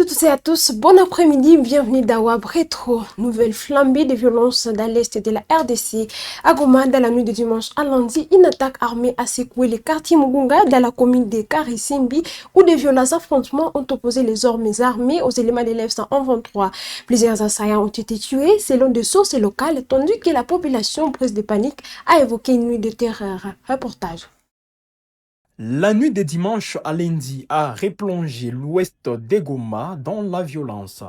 toutes et à tous, bon après-midi, bienvenue dans Wab Rétro. Nouvelle flambée de violence dans l'est de la RDC. À Goma, dans la nuit de dimanche à lundi, une attaque armée a secoué les quartiers Mugunga dans la commune de Karisimbi, où de violents affrontements ont opposé les hommes armés aux éléments de l'F-123. Plusieurs assaillants ont été tués selon des sources locales, tandis que la population, prise de panique, a évoqué une nuit de terreur. Reportage. La nuit de dimanche à lundi a replongé l'ouest de Goma dans la violence.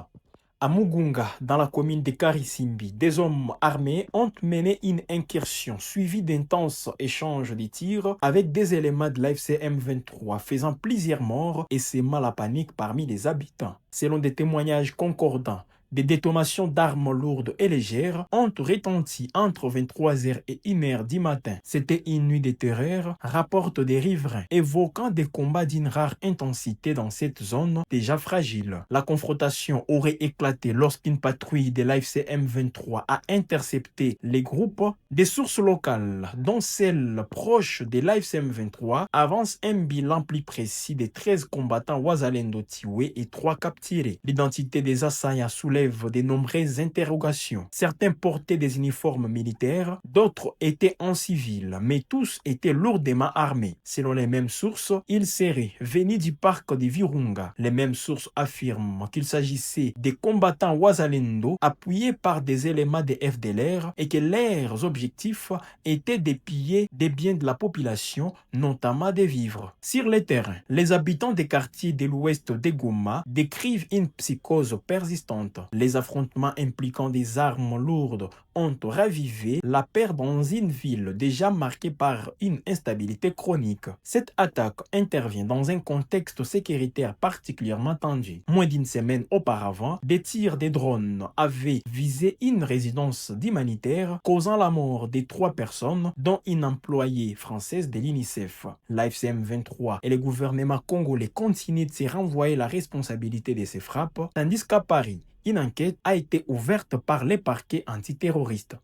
À Mugunga, dans la commune de Karisimbi, des hommes armés ont mené une incursion suivie d'intenses échanges de tirs avec des éléments de l'AFC M23, faisant plusieurs morts et sémant la panique parmi les habitants. Selon des témoignages concordants, des détonations d'armes lourdes et légères ont retenti entre 23h et 1h du matin. C'était une nuit de terreur, rapportent des riverains, évoquant des combats d'une rare intensité dans cette zone déjà fragile. La confrontation aurait éclaté lorsqu'une patrouille de l'AFC M23 a intercepté les groupes. Des sources locales, dont celle proche de l'AFC M23, avancent un bilan plus précis de 13 combattants Wazalendo tués et 3 capturés. L'identité des assaillants soulève de nombreuses interrogations. Certains portaient des uniformes militaires, d'autres étaient en civil, mais tous étaient lourdement armés. Selon les mêmes sources, ils seraient venus du parc de Virunga. Les mêmes sources affirment qu'il s'agissait des combattants Wazalendo appuyés par des éléments de FDLR et que leurs objectifs étaient de piller des biens de la population, notamment des vivres. Sur le terrain, les habitants des quartiers de l'ouest de Goma décrivent une psychose persistante. Les affrontements impliquant des armes lourdes ont ravivé la peur dans une ville déjà marquée par une instabilité chronique. Cette attaque intervient dans un contexte sécuritaire particulièrement tendu. Moins d'une semaine auparavant, des tirs de drones avaient visé une résidence d'humanitaires, causant la mort de 3 personnes, dont une employée française de l'UNICEF. L'AFCM 23 et le gouvernement congolais continuent de se renvoyer la responsabilité de ces frappes, tandis qu'à Paris, une enquête a été ouverte par les parquets antiterroristes.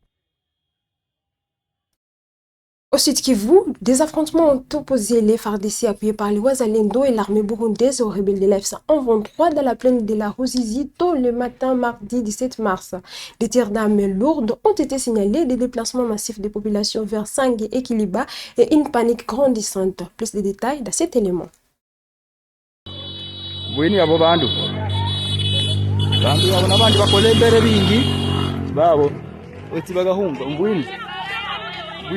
Au Sud Kivu, des affrontements ont opposé les FARDC appuyés par les Wazalendo et l'armée burundaise aux rebelles de l'F-123 dans la plaine de la Ruzizi tôt le matin mardi 17 mars. Des tirs d'armes lourdes ont été signalés, des déplacements massifs de populations vers Sangue et Kiliba et une panique grandissante. Plus de détails dans cet élément.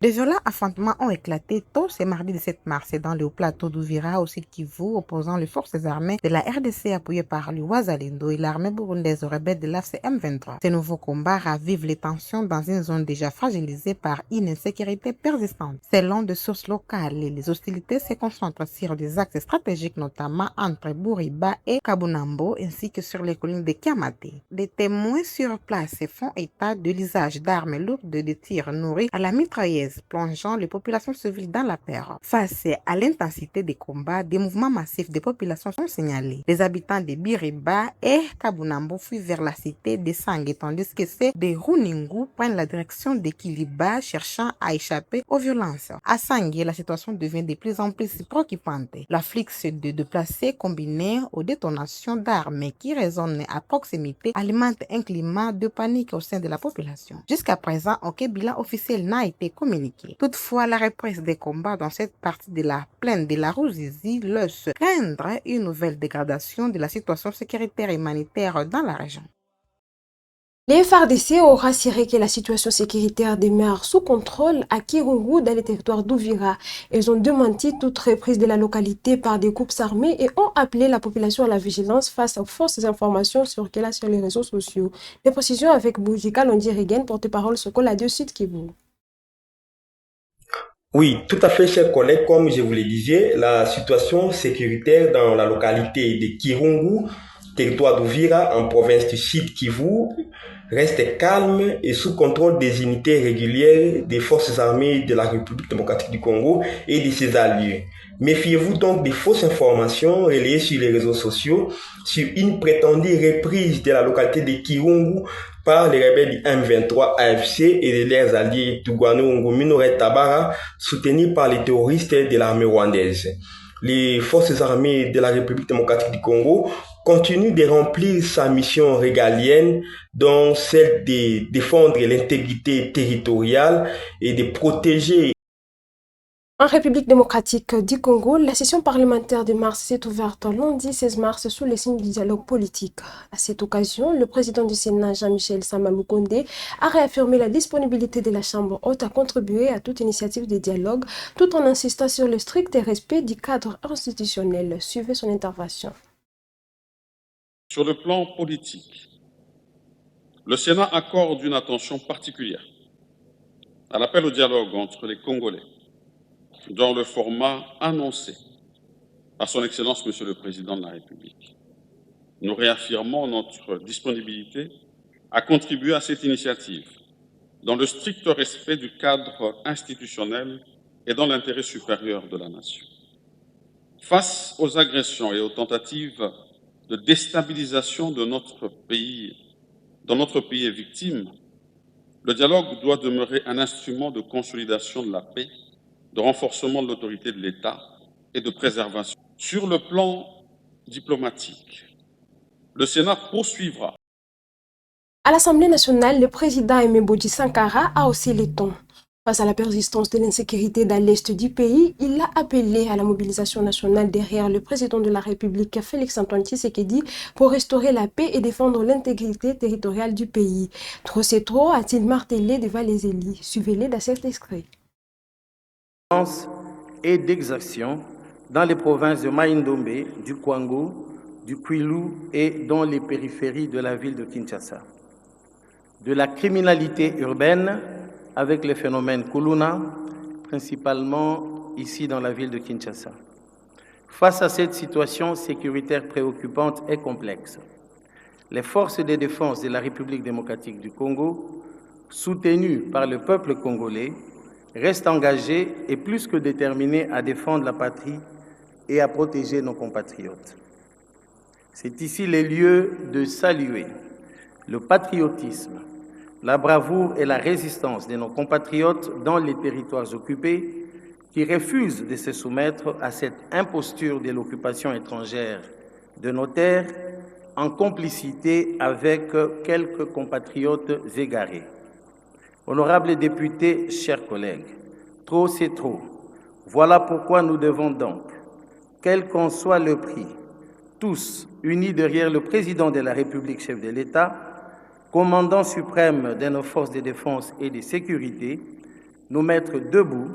Des violents affrontements ont éclaté tôt ce mardi 17 mars dans le plateau d'Uvira au Sud Kivu, opposant les forces armées de la RDC appuyées par le Wazalendo et l'armée burundaise aux rebelles de l'AFC M23. Ces nouveaux combats ravivent les tensions dans une zone déjà fragilisée par une insécurité persistante. Selon des sources locales, les hostilités se concentrent sur des axes stratégiques, notamment entre Bouriba et Kabunambo, ainsi que sur les collines de Kiamate. Des témoins sur place font état de l'usage d'armes lourdes de tirs nourris à la mitrailleuse, plongeant les populations civiles dans la peur. Face à l'intensité des combats, des mouvements massifs de populations sont signalés. Les habitants de Biriba et Kabunambo fuient vers la cité de Sangue, tandis que ceux de Runingu prennent la direction de Kiliba, cherchant à échapper aux violences. À Sangue, la situation devient de plus en plus préoccupante. L'afflux de déplacés combiné aux détonations d'armes qui résonnent à proximité alimente un climat de panique au sein de la population. Jusqu'à présent, aucun bilan officiel n'a été communiqué. Toutefois, la reprise des combats dans cette partie de la plaine de la Ruzizi laisse craindre une nouvelle dégradation de la situation sécuritaire et humanitaire dans la région. Les FARDC ont rassuré que la situation sécuritaire demeure sous contrôle à Kirungu dans le territoire d'Uvira. Ils ont démenti toute reprise de la localité par des groupes armés et ont appelé la population à la vigilance face aux fausses informations circulant sur les réseaux sociaux. Des précisions avec Boujika Londi-Regen, porte-parole Sokola de Sud Kivu. Oui, tout à fait, chers collègues. Comme je vous le disais, la situation sécuritaire dans la localité de Kirungu, territoire d'Uvira, en province du Sud Kivu, reste calme et sous contrôle des unités régulières des forces armées de la République démocratique du Congo et de ses alliés. Méfiez-vous donc des fausses informations relayées sur les réseaux sociaux sur une prétendue reprise de la localité de Kirungu par les rebelles du M23 AFC et de leurs alliés Tugwano Ngumino Tabara, soutenus par les terroristes de l'armée rwandaise. les forces armées de la République démocratique du Congo continuent de remplir sa mission régalienne, dont celle de défendre l'intégrité territoriale et de protéger. En République démocratique du Congo, la session parlementaire de mars s'est ouverte lundi 16 mars sous le signe du dialogue politique. À cette occasion, le président du Sénat, Jean-Michel Sama-Lukonde, a réaffirmé la disponibilité de la Chambre haute à contribuer à toute initiative de dialogue, tout en insistant sur le strict respect du cadre institutionnel. Suivez son intervention. Sur le plan politique, le Sénat accorde une attention particulière à l'appel au dialogue entre les Congolais, dans le format annoncé par son Excellence Monsieur le Président de la République. Nous réaffirmons notre disponibilité à contribuer à cette initiative dans le strict respect du cadre institutionnel et dans l'intérêt supérieur de la nation. Face aux agressions et aux tentatives de déstabilisation de notre pays, dont notre pays est victime, le dialogue doit demeurer un instrument de consolidation de la paix, de renforcement de l'autorité de l'État et de préservation. Sur le plan diplomatique, le Sénat poursuivra. À l'Assemblée nationale, le président Aimé Bodji Sankara a haussé les tons. Face à la persistance de l'insécurité dans l'est du pays, il a appelé à la mobilisation nationale derrière le président de la République, Félix-Antoine Tshisekedi, pour restaurer la paix et défendre l'intégrité territoriale du pays. Trop c'est trop, a-t-il martelé devant les élus. Suivez-les dans cet extrait. Et d'exaction dans les provinces de Maïndombe, du Kwango, du Kwilu et dans les périphéries de la ville de Kinshasa. De la criminalité urbaine avec le phénomène Kuluna, principalement ici dans la ville de Kinshasa. Face à cette situation sécuritaire préoccupante et complexe, les forces de défense de la République démocratique du Congo, soutenues par le peuple congolais, restent engagés et plus que déterminés à défendre la patrie et à protéger nos compatriotes. C'est ici le lieu de saluer le patriotisme, la bravoure et la résistance de nos compatriotes dans les territoires occupés qui refusent de se soumettre à cette imposture de l'occupation étrangère de nos terres en complicité avec quelques compatriotes égarés. Honorables députés, chers collègues, trop c'est trop. Voilà pourquoi nous devons donc, quel qu'en soit le prix, tous unis derrière le président de la République, chef de l'État, commandant suprême de nos forces de défense et de sécurité, nous mettre debout,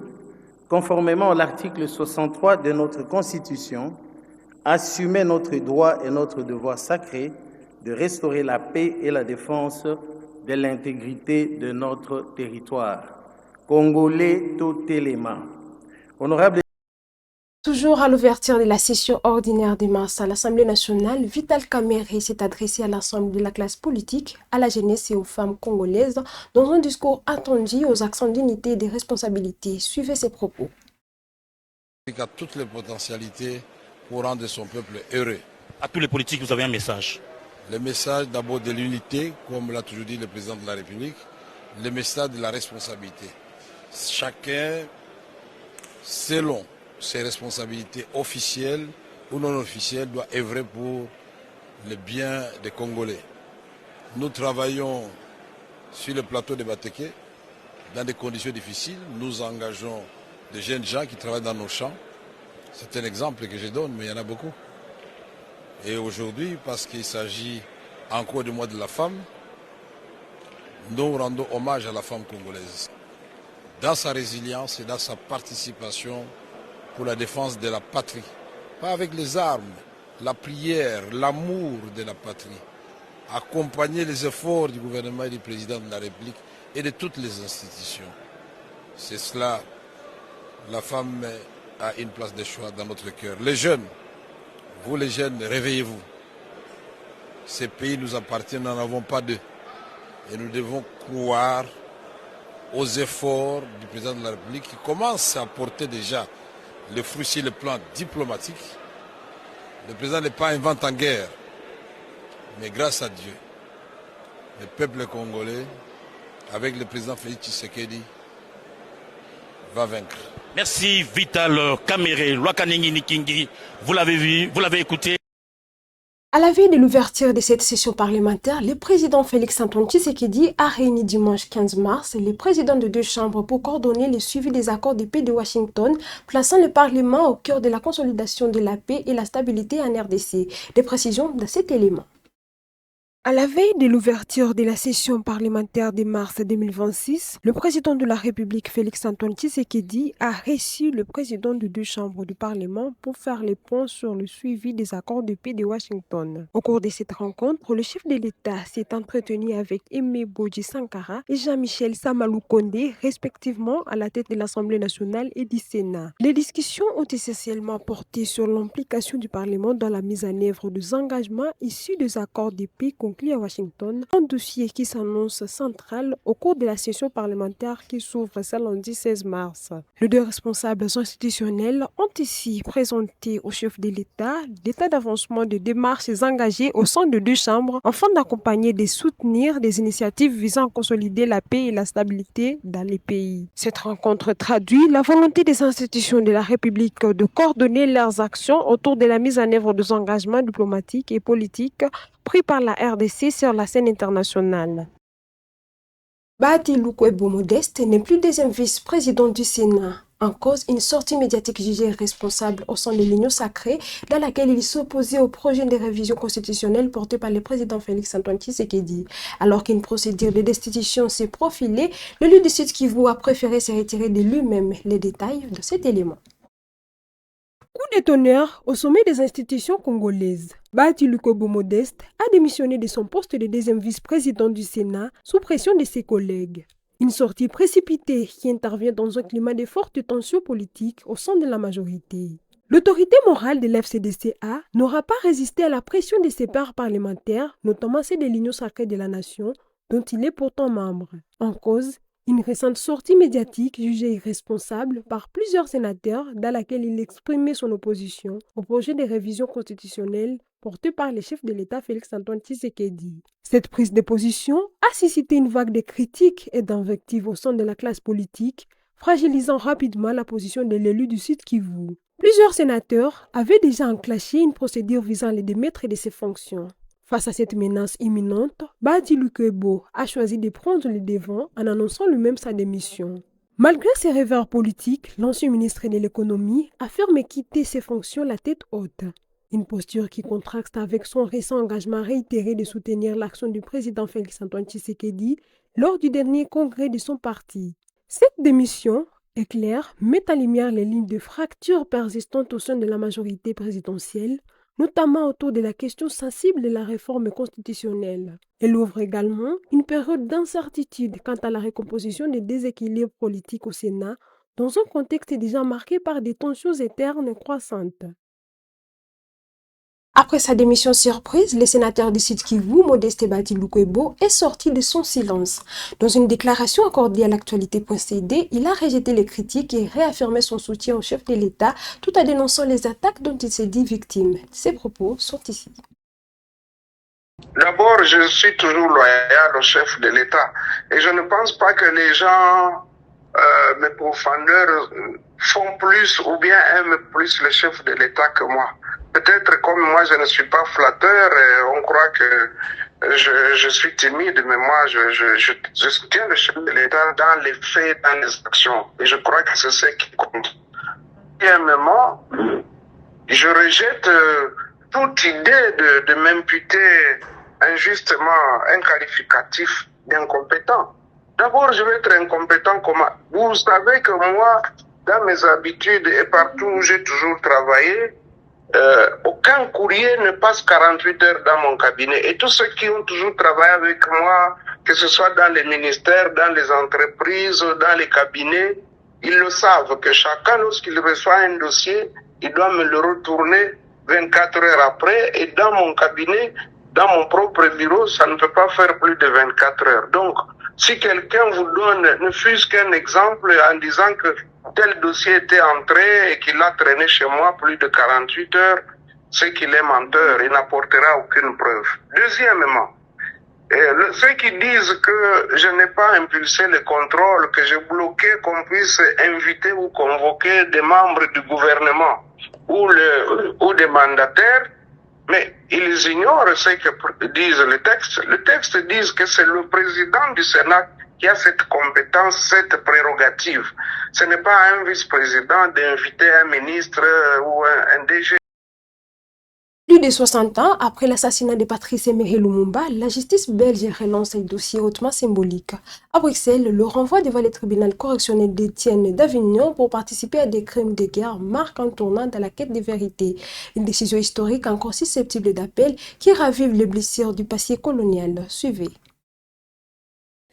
conformément à l'article 63 de notre Constitution, assumer notre droit et notre devoir sacré de restaurer la paix et la défense de l'intégrité de notre territoire. Congolais totalement. Honorable. Toujours à l'ouverture de la session ordinaire de mars à l'Assemblée nationale, Vital Kamerhe s'est adressé à l'ensemble de la classe politique, à la jeunesse et aux femmes congolaises dans un discours attendu aux accents d'unité et de responsabilité. Suivez ses propos. Il a toutes les potentialités pour rendre son peuple heureux. À tous les politiques, vous avez un message. Le message d'abord de l'unité, comme l'a toujours dit le président de la République, le message de la responsabilité. Chacun, selon ses responsabilités officielles ou non officielles, doit œuvrer pour le bien des Congolais. Nous travaillons sur le plateau de Bateke dans des conditions difficiles. Nous engageons de jeunes gens qui travaillent dans nos champs. C'est un exemple que je donne, mais il y en a beaucoup. Et aujourd'hui, parce qu'il s'agit encore du mois de la femme, nous rendons hommage à la femme congolaise. Dans sa résilience et dans sa participation pour la défense de la patrie. Pas avec les armes, la prière, l'amour de la patrie. Accompagner les efforts du gouvernement et du président de la République et de toutes les institutions. C'est cela, la femme a une place de choix dans notre cœur. Les jeunes, vous les jeunes, réveillez-vous. Ces pays nous appartiennent, nous n'en avons pas d'eux. Et nous devons croire aux efforts du président de la République qui commence à porter déjà le fruit sur le plan diplomatique. Le président n'est pas inventé en guerre, mais grâce à Dieu, le peuple congolais, avec le président Félix Tshisekedi, va vaincre. Merci Vital Kamere, Lwakanengi Nikingi. Vous l'avez vu, vous l'avez écouté. À la veille de l'ouverture de cette session parlementaire, le président Félix-Antoine Tshisekedi a réuni dimanche 15 mars les présidents de deux chambres pour coordonner le suivi des accords de paix de Washington, plaçant le Parlement au cœur de la consolidation de la paix et la stabilité en RDC. Des précisions de cet élément. À la veille de l'ouverture de la session parlementaire de mars 2026, le président de la République Félix-Antoine Tshisekedi a reçu le président de deux chambres du Parlement pour faire les points sur le suivi des accords de paix de Washington. Au cours de cette rencontre, le chef de l'État s'est entretenu avec Aimé Bodji Sankara et Jean-Michel Samalou Kondé, respectivement à la tête de l'Assemblée nationale et du Sénat. Les discussions ont essentiellement porté sur l'implication du Parlement dans la mise en œuvre des engagements issus des accords de paix à Washington, un dossier qui s'annonce central au cours de la session parlementaire qui s'ouvre ce lundi 16 mars. Les deux responsables institutionnels ont ici présenté au chef de l'État l'état d'avancement des démarches engagées au sein de deux chambres afin d'accompagner et de soutenir des initiatives visant à consolider la paix et la stabilité dans les pays. Cette rencontre traduit la volonté des institutions de la République de coordonner leurs actions autour de la mise en œuvre des engagements diplomatiques et politiques pris par la RDC sur la scène internationale. Bahati Lukwebo Modeste n'est plus deuxième vice-président du Sénat. En cause, une sortie médiatique jugée responsable au sein de l'Union sacrée, dans laquelle il s'opposait au projet de révision constitutionnelle porté par le président Félix-Antoine Tshisekedi. Alors qu'une procédure de destitution s'est profilée, le lieu du Sud Kivu a préféré se retirer de lui-même. Les détails de cet élément. Coup de tonnerre au sommet des institutions congolaises. Bahati Lukwebo Modeste a démissionné de son poste de deuxième vice-président du Sénat sous pression de ses collègues. Une sortie précipitée qui intervient dans un climat de forte tension politique au sein de la majorité. L'autorité morale de l'FCDCA n'aura pas résisté à la pression de ses pairs parlementaires, notamment celle de l'Union sacrée de la nation, dont il est pourtant membre. En cause, une récente sortie médiatique jugée irresponsable par plusieurs sénateurs dans laquelle il exprimait son opposition au projet de révision constitutionnelle porté par le chef de l'État Félix-Antoine Tshisekedi. Cette prise de position a suscité une vague de critiques et d'invectives au sein de la classe politique, fragilisant rapidement la position de l'élu du Sud Kivu. Plusieurs sénateurs avaient déjà enclenché une procédure visant à le démettre de ses fonctions. Face à cette menace imminente, Bahati Lukwebo a choisi de prendre le devant en annonçant lui-même sa démission. Malgré ses revers politiques, l'ancien ministre de l'économie affirme quitter ses fonctions la tête haute. Une posture qui contraste avec son récent engagement réitéré de soutenir l'action du président Félix-Antoine Tshisekedi lors du dernier congrès de son parti. Cette démission, est claire, met en lumière les lignes de fracture persistantes au sein de la majorité présidentielle, notamment autour de la question sensible de la réforme constitutionnelle. Elle ouvre également une période d'incertitude quant à la recomposition des déséquilibres politiques au Sénat, dans un contexte déjà marqué par des tensions internes croissantes. Après sa démission surprise, le sénateur du Sud Kivu, Modeste Bahati Lukwebo, est sorti de son silence. Dans une déclaration accordée à l'actualité.cd, il a rejeté les critiques et réaffirmé son soutien au chef de l'État tout en dénonçant les attaques dont il s'est dit victime. Ses propos sont ici. D'abord, je suis toujours loyal au chef de l'État et je ne pense pas que les gens, mes profondeurs, font plus ou bien aiment plus le chef de l'État que moi. Peut-être comme moi je ne suis pas flatteur, on croit que je suis timide, mais moi je soutiens le chef de l'État dans les faits, dans les actions. Et je crois que c'est ce qui compte. Deuxièmement, je rejette toute idée de m'imputer injustement un qualificatif d'incompétent. D'abord, je vais être incompétent comment? Vous savez que moi, dans mes habitudes et partout où j'ai toujours travaillé, aucun courrier ne passe 48 heures dans mon cabinet. Et tous ceux qui ont toujours travaillé avec moi, que ce soit dans les ministères, dans les entreprises, dans les cabinets, ils le savent que chacun, lorsqu'il reçoit un dossier, il doit me le retourner 24 heures après. Et dans mon cabinet, dans mon propre bureau, ça ne peut pas faire plus de 24 heures. Donc, si quelqu'un vous donne, ne fût-ce qu'un exemple en disant que tel dossier était entré et qu'il a traîné chez moi plus de 48 heures, c'est qu'il est menteur, il n'apportera aucune preuve. Deuxièmement, Ceux qui disent que je n'ai pas impulsé le contrôle, que j'ai bloqué qu'on puisse inviter ou convoquer des membres du gouvernement ou des mandataires, mais ils ignorent ce que disent le texte. Le texte dit que c'est le président du Sénat qui a cette compétence, cette prérogative. Ce n'est pas un vice-président d'inviter un ministre ou un DG. Plus de 60 ans après l'assassinat de Patrice Emery Lumumba, la justice belge relance un dossier hautement symbolique. À Bruxelles, le renvoi devant le tribunal correctionnel d'Étienne d'Avignon pour participer à des crimes de guerre marque un tournant dans la quête de vérité. Une décision historique encore susceptible d'appel qui ravive les blessures du passé colonial. Suivez.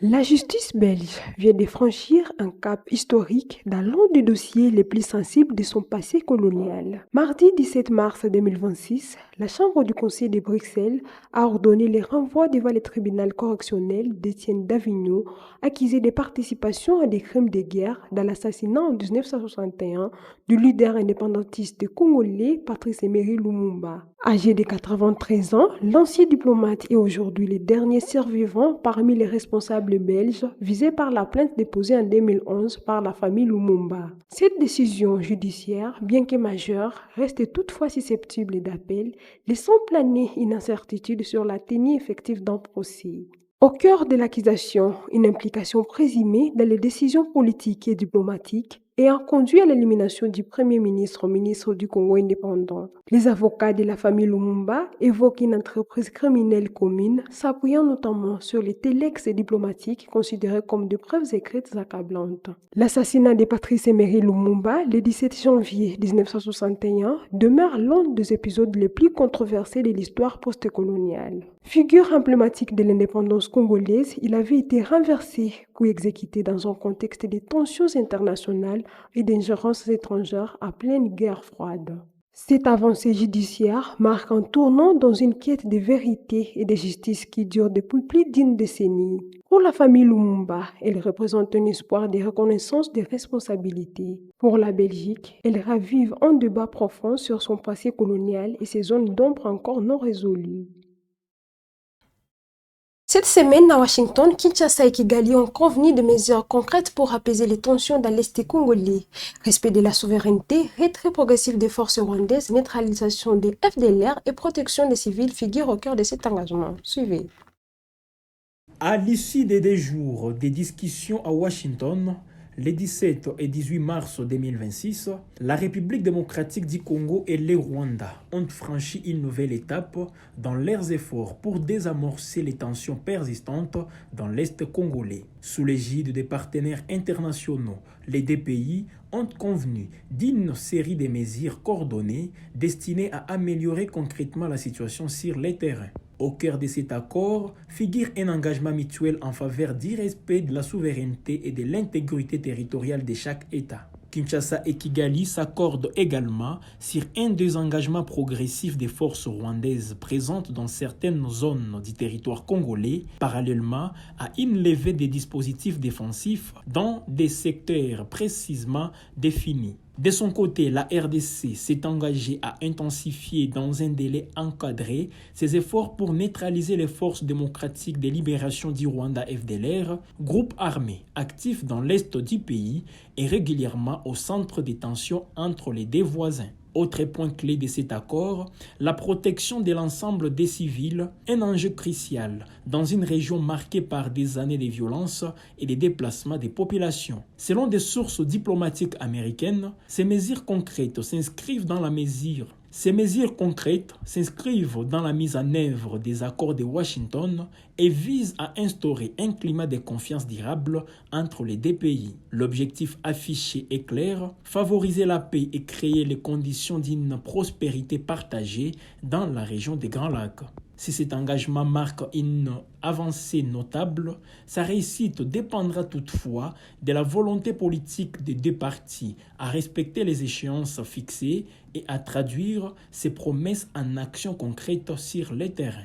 La justice belge vient de franchir un cap historique dans l'un des dossiers les plus sensibles de son passé colonial. Mardi 17 mars 2026, la Chambre du Conseil de Bruxelles a ordonné le renvoi devant le tribunal correctionnel d'Étienne d'Avignon, accusé de participation à des crimes de guerre dans l'assassinat en 1961 du leader indépendantiste congolais Patrice Emery Lumumba. Âgé de 93 ans, l'ancien diplomate est aujourd'hui le dernier survivant parmi les responsables belges visés par la plainte déposée en 2011 par la famille Lumumba. Cette décision judiciaire, bien que majeure, reste toutefois susceptible d'appel, laissant planer une incertitude sur la tenue effective d'un procès. Au cœur de l'accusation, une implication présumée dans les décisions politiques et diplomatiques ayant conduit à l'élimination du Premier ministre au ministre du Congo indépendant. Les avocats de la famille Lumumba évoquent une entreprise criminelle commune, s'appuyant notamment sur les téléx diplomatiques considérés comme de preuves écrites accablantes. L'assassinat de Patrice Emery Lumumba, le 17 janvier 1961, demeure l'un des épisodes les plus controversés de l'histoire postcoloniale. Figure emblématique de l'indépendance congolaise, il avait été renversé puis exécuté dans un contexte de tensions internationales et d'ingérences étrangères à pleine guerre froide. Cette avancée judiciaire marque un tournant dans une quête de vérité et de justice qui dure depuis plus d'une décennie. Pour la famille Lumumba, elle représente un espoir de reconnaissance des responsabilités. Pour la Belgique, elle ravive un débat profond sur son passé colonial et ses zones d'ombre encore non résolues. Cette semaine, à Washington, Kinshasa et Kigali ont convenu de mesures concrètes pour apaiser les tensions dans l'Est congolais. Respect de la souveraineté, retrait progressif des forces rwandaises, neutralisation des FDLR et protection des civils figurent au cœur de cet engagement. Suivez. À l'issue des 2 jours de discussions à Washington, les 17 et 18 mars 2026, la République démocratique du Congo et le Rwanda ont franchi une nouvelle étape dans leurs efforts pour désamorcer les tensions persistantes dans l'Est congolais. Sous l'égide des partenaires internationaux, les 2 pays ont convenu d'une série de mesures coordonnées destinées à améliorer concrètement la situation sur le terrain. Au cœur de cet accord figure un engagement mutuel en faveur du respect de la souveraineté et de l'intégrité territoriale de chaque État. Kinshasa et Kigali s'accordent également sur un désengagement progressif des forces rwandaises présentes dans certaines zones du territoire congolais, parallèlement à une levée des dispositifs défensifs dans des secteurs précisément définis. De son côté, la RDC s'est engagée à intensifier dans un délai encadré ses efforts pour neutraliser les forces démocratiques de libération du Rwanda FDLR, groupe armé actif dans l'est du pays et régulièrement au centre des tensions entre les 2 voisins. Autre point clé de cet accord, la protection de l'ensemble des civils, un enjeu crucial dans une région marquée par des années de violence et de déplacements des populations. Selon des sources diplomatiques américaines, ces mesures concrètes s'inscrivent dans la mise en œuvre des accords de Washington et visent à instaurer un climat de confiance durable entre les 2 pays. L'objectif affiché est clair, favoriser la paix et créer les conditions d'une prospérité partagée dans la région des Grands Lacs. Si cet engagement marque une avancée notable, sa réussite dépendra toutefois de la volonté politique des 2 parties à respecter les échéances fixées et à traduire ces promesses en actions concrètes sur le terrain.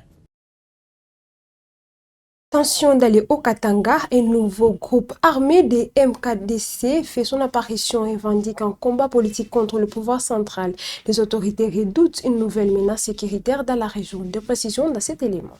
Tension dans les Haut-Katanga, un nouveau groupe armé des MKDC fait son apparition et revendique un combat politique contre le pouvoir central. Les autorités redoutent une nouvelle menace sécuritaire dans la région. De précision dans cet élément.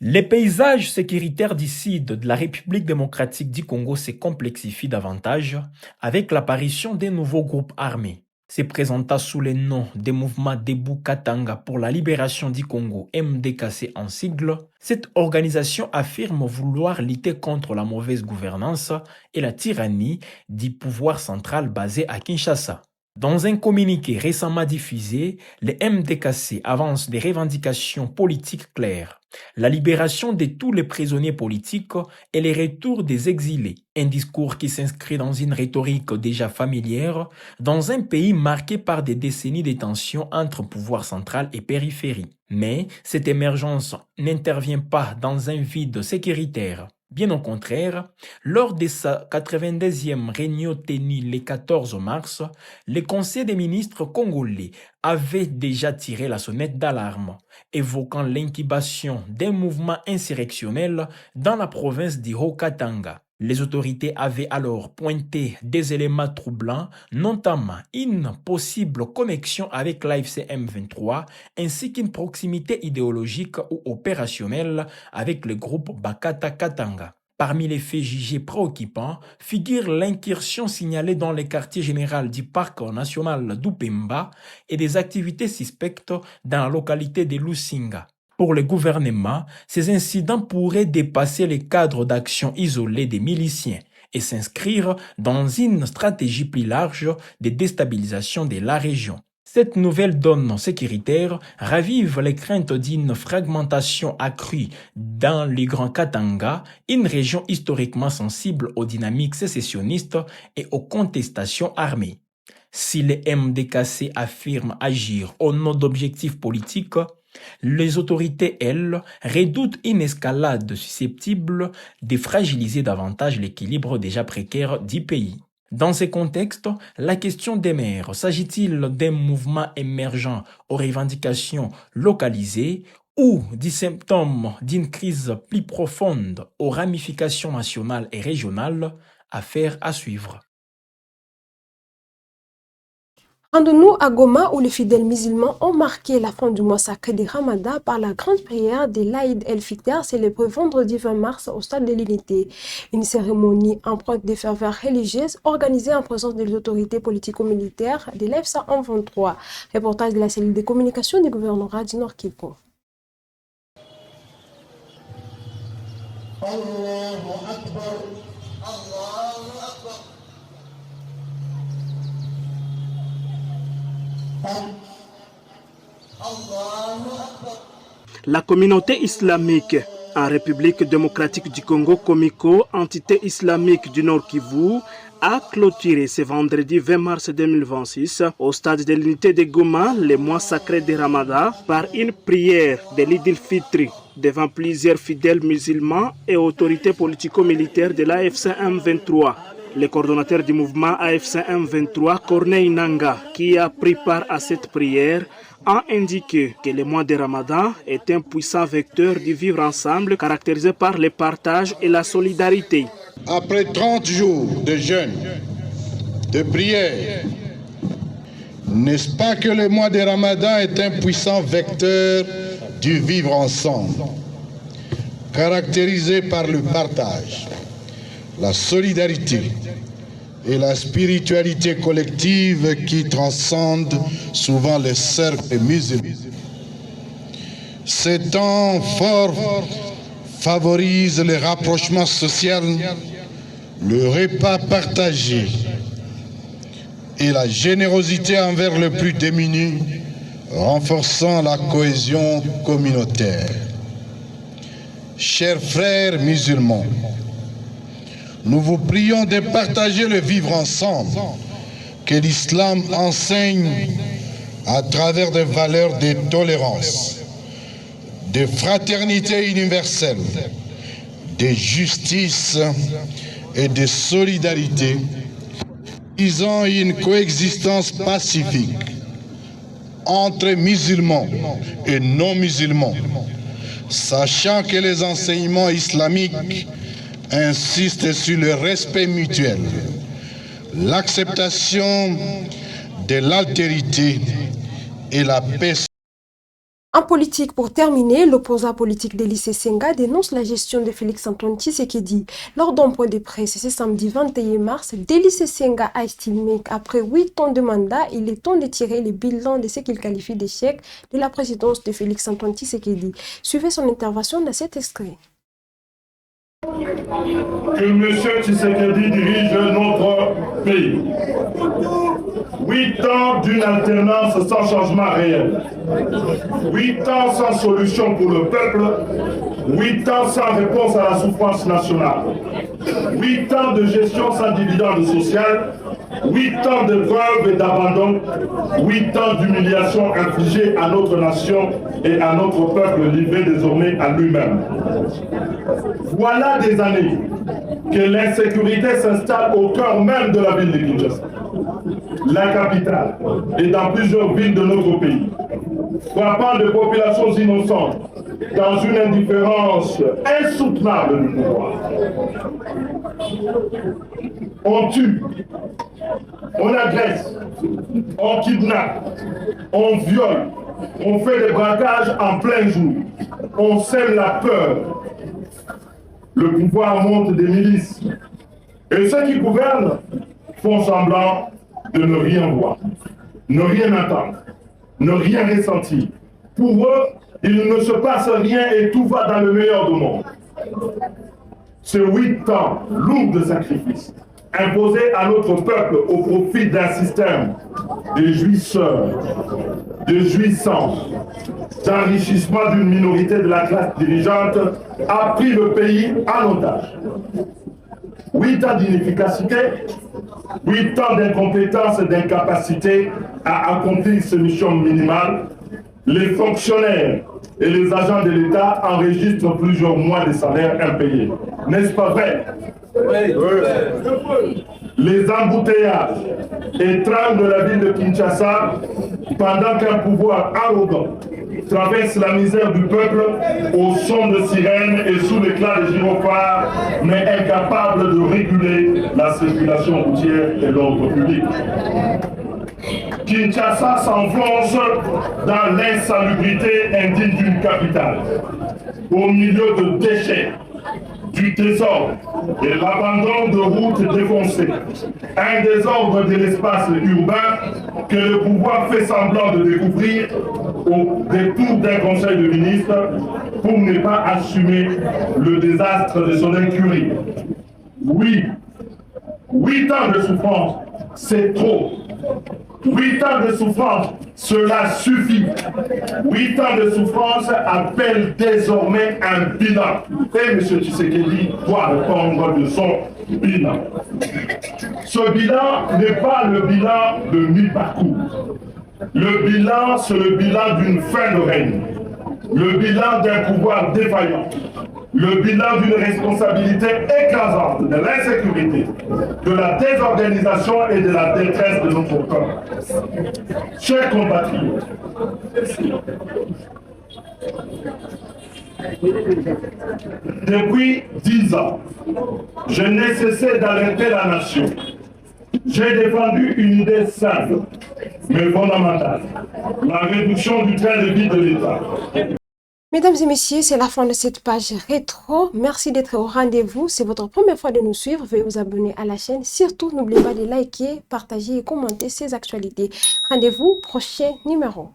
Les paysages sécuritaires du sud de la République démocratique du Congo se complexifient davantage avec l'apparition des nouveaux groupes armés. Se présentant sous le nom des mouvements Debout Katanga pour la libération du Congo, MDKC en sigle, cette organisation affirme vouloir lutter contre la mauvaise gouvernance et la tyrannie du pouvoir central basé à Kinshasa. Dans un communiqué récemment diffusé, les MDKC avancent des revendications politiques claires, la libération de tous les prisonniers politiques et le retour des exilés, un discours qui s'inscrit dans une rhétorique déjà familière dans un pays marqué par des décennies de tensions entre pouvoir central et périphérie. Mais cette émergence n'intervient pas dans un vide sécuritaire. Bien au contraire, lors de sa 92e réunion tenue le 14 mars, le Conseil des ministres congolais avait déjà tiré la sonnette d'alarme, évoquant l'incubation d'un mouvement insurrectionnel dans la province du Haut-Katanga. Les autorités avaient alors pointé des éléments troublants, notamment une possible connexion avec l'AFC M23 ainsi qu'une proximité idéologique ou opérationnelle avec le groupe Bakata Katanga. Parmi les faits jugés préoccupants figure l'incursion signalée dans le quartier général du parc national d'Upemba et des activités suspectes dans la localité de Lusinga. Pour le gouvernement, ces incidents pourraient dépasser les cadres d'action isolés des miliciens et s'inscrire dans une stratégie plus large de déstabilisation de la région. Cette nouvelle donne sécuritaire ravive les craintes d'une fragmentation accrue dans le Grand Katanga, une région historiquement sensible aux dynamiques sécessionnistes et aux contestations armées. Si les MDKC affirment agir au nom d'objectifs politiques, les autorités, elles, redoutent une escalade susceptible de fragiliser davantage l'équilibre déjà précaire du pays. Dans ces contextes, la question demeure, s'agit-il d'un mouvement émergent aux revendications localisées ou du symptôme d'une crise plus profonde aux ramifications nationales et régionales? Affaire à suivre. Rendons-nous à Goma où les fidèles musulmans ont marqué la fin du mois sacré des Ramadan par la grande prière de l'Aïd el-Fitr célébrée vendredi 20 mars au stade de l'Unité. Une cérémonie empreinte de ferveur religieuse organisée en présence des autorités politico-militaires de l'EFSA en 23. Reportage de la cellule de communication du gouvernorat du Nord Kivu. La communauté islamique en République démocratique du Congo, Comico, entité islamique du Nord Kivu, a clôturé ce vendredi 20 mars 2026 au stade de l'unité de Goma, le mois sacré de Ramadan, par une prière de l'Eid el-Fitr devant plusieurs fidèles musulmans et autorités politico-militaires de l'AFC M23. Le coordonnateur du mouvement AFC M23, Corneille Nanga, qui a pris part à cette prière, a indiqué que le mois de Ramadan est un puissant vecteur du vivre ensemble caractérisé par le partage et la solidarité. Après 30 jours de jeûne, de prière, n'est-ce pas que le mois de Ramadan est un puissant vecteur du vivre ensemble, caractérisé par le partage, la solidarité et la spiritualité collective qui transcendent souvent les cercles musulmans. Ces temps forts favorisent le rapprochement social, le repas partagé et la générosité envers le plus démuni, renforçant la cohésion communautaire. Chers frères musulmans, nous vous prions de partager le vivre ensemble que l'islam enseigne à travers des valeurs de tolérance, de fraternité universelle, de justice et de solidarité, visant une coexistence pacifique entre musulmans et non-musulmans, sachant que les enseignements islamiques insiste sur le respect mutuel, l'acceptation de l'altérité et la paix. En politique, pour terminer, l'opposant politique d'Élysée Senga dénonce la gestion de Félix-Antoine Tshisekedi. Lors d'un point de presse ce samedi 21 mars, Élysée Senga a estimé qu'après 8 ans de mandat, il est temps de tirer le bilan de ce qu'il qualifie d'échec de la présidence de Félix-Antoine Tshisekedi. Suivez son intervention dans cet extrait. Que M. Tshisekedi dirige notre pays. 8 ans d'une alternance sans changement réel. 8 ans sans solution pour le peuple. 8 ans sans réponse à la souffrance nationale. 8 ans de gestion sans dividende social. 8 ans de preuves et d'abandon. 8 ans d'humiliation infligée à notre nation et à notre peuple livré désormais à lui-même. Voilà des années que l'insécurité s'installe au cœur même de la ville de Kinshasa, la capitale, et dans plusieurs villes de notre pays, frappant de populations innocentes dans une indifférence insoutenable du pouvoir. On tue, on agresse, on kidnappe, on viole, on fait des braquages en plein jour, on sème la peur. Le pouvoir monte des milices. Et ceux qui gouvernent font semblant de ne rien voir, ne rien entendre, ne rien ressentir. Pour eux, il ne se passe rien et tout va dans le meilleur du monde. Ces 8 ans lourds de sacrifices, imposés à notre peuple au profit d'un système de jouisseurs, de jouissance, d'enrichissement d'une minorité de la classe dirigeante, a pris le pays en otage. 8 ans d'inefficacité, 8 ans d'incompétence et d'incapacité à accomplir ces missions minimales. Les fonctionnaires et les agents de l'État enregistrent plusieurs mois de salaire impayés. N'est-ce pas vrai? Les embouteillages étranges de la ville de Kinshasa, pendant qu'un pouvoir arrogant traverse la misère du peuple au son de sirènes et sous l'éclat de gyrophares, mais incapable de réguler la circulation routière et l'ordre public. Kinshasa s'enfonce dans l'insalubrité indigne d'une capitale, au milieu de déchets, du désordre et l'abandon de routes défoncées, un désordre de l'espace urbain que le pouvoir fait semblant de découvrir au détour d'un conseil de ministres pour ne pas assumer le désastre de son incurie. Oui, 8 ans de souffrance, c'est trop. 8 ans de souffrance, cela suffit. 8 ans de souffrance appellent désormais un bilan. Et M. Tshisekedi doit répondre de son bilan. Ce bilan n'est pas le bilan de mi-parcours. Le bilan, c'est le bilan d'une fin de règne. Le bilan d'un pouvoir défaillant. Le bilan d'une responsabilité écrasante de l'insécurité, de la désorganisation et de la détresse de notre peuple. Chers compatriotes, depuis 10 ans, je n'ai cessé d'alerter la nation. J'ai défendu une idée simple, mais fondamentale, la réduction du train de vie de l'État. Mesdames et messieurs, c'est la fin de cette page rétro. Merci d'être au rendez-vous. C'est votre première fois de nous suivre. Veuillez vous abonner à la chaîne. Surtout, n'oubliez pas de liker, partager et commenter ces actualités. Rendez-vous prochain numéro.